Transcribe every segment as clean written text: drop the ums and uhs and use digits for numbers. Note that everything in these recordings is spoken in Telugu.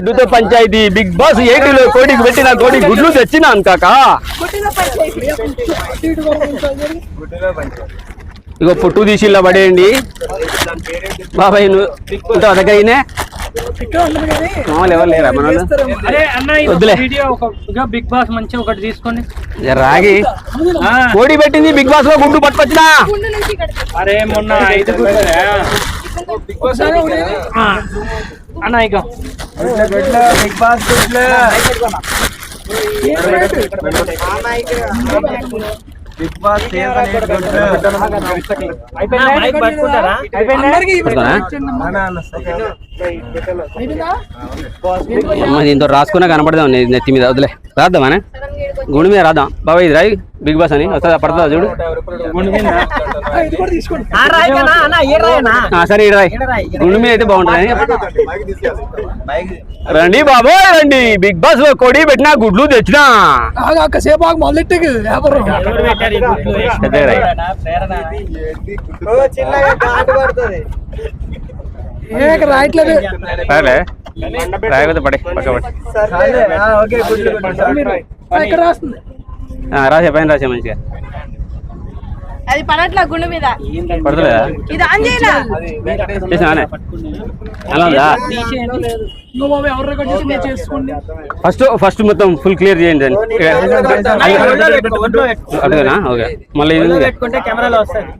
గుడ్డుతో పంచాయతీ బిగ్ బాస్ 8లో కోడికి పెట్టిన కోడి గుడ్లు తెచ్చినాను కాకా. ఇగో పొట్టు తీసి ఇలా పడేయండి బాబాయ్. నువ్వు దగ్గరనే ఎవరు లేరా మన వద్దులే. బిగ్ బాస్ మంచి ఒకటి తీసుకోండి. రాగి కోడి పెట్టింది బిగ్ బాస్ లో గుడ్డు పట్టుకొచ్చినా. అరే మొన్న 5 అన్న ఇక బిగ్ బాస్ బిగ్ బాస్ దీంతో రాసుకున్నా కనపడదాం నెత్తి మీద. వదిలే రాద్దామా గుండు మీద రాద్దాం బాబా. ఇది రాయి బిగ్ బాస్ అని వస్తుందా పడుతుందా చూడు. సరే ఇది రాయి గుండు మీద అయితే బాగుంటుంది. రండి బాబోయ్ రండి, బిగ్ బాస్ లో కోడి పెట్టినా గుడ్లు తెచ్చినా. రాయకపోతే పడే పక్క రాసే పైన రాసే మంచిగా. అది పడట్లా గుండు మీద పడతలేదా? ఇది ఆన్ చేయనా చేసినా అలా ఉందా? ఫస్ట్ మొత్తం ఫుల్ క్లియర్ చేయండి అదేనా? ఓకే మళ్ళీ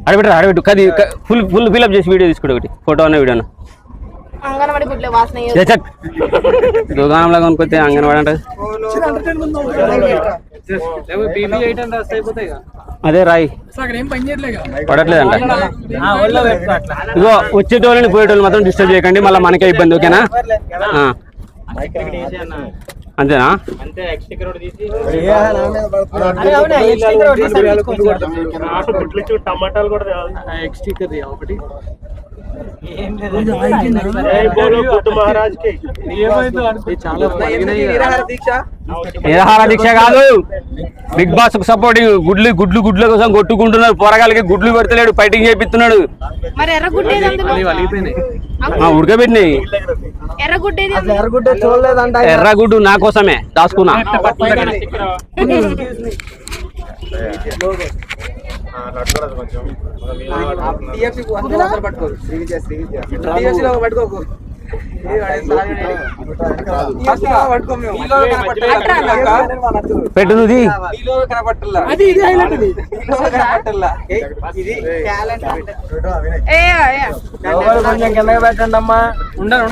అడబెట్టు కది ఫుల్ ఫిల్అప్ చేసి వీడియో తీసుకోండి. ఒకటి ఫోటో అన్న వీడియో అంగన్వాడి గుడ్లే వాసన దుకాణంలో కొనుక్కొస్తే అంగన్వాడి అంటే అదే రాయి పడట్లేదంట. ఇగో వచ్చేటోళ్ళని పోయేటోళ్ళు మాత్రం డిస్టర్బ్ చేయకండి, మళ్ళీ మనకే ఇబ్బంది. ఓకేనా? అంతేనా? టమాటాలు కూడా నిరాహార దీక్ష కాదు, బిగ్ బాస్ కు సపోర్టింగ్. గుడ్ల కోసం కొట్టుకుంటున్నారు. పోరగాలకి గుడ్లు పెడతలేడు, ఫైటింగ్ చేపిస్తున్నాడు. ఉడకబెట్టినాయి ఎర్రగుడ్డు నా కోసమే దాచుకున్నా. పెట్టు నువ్వు కొంచెం కిందకి పెట్టండి అమ్మా. ఉండను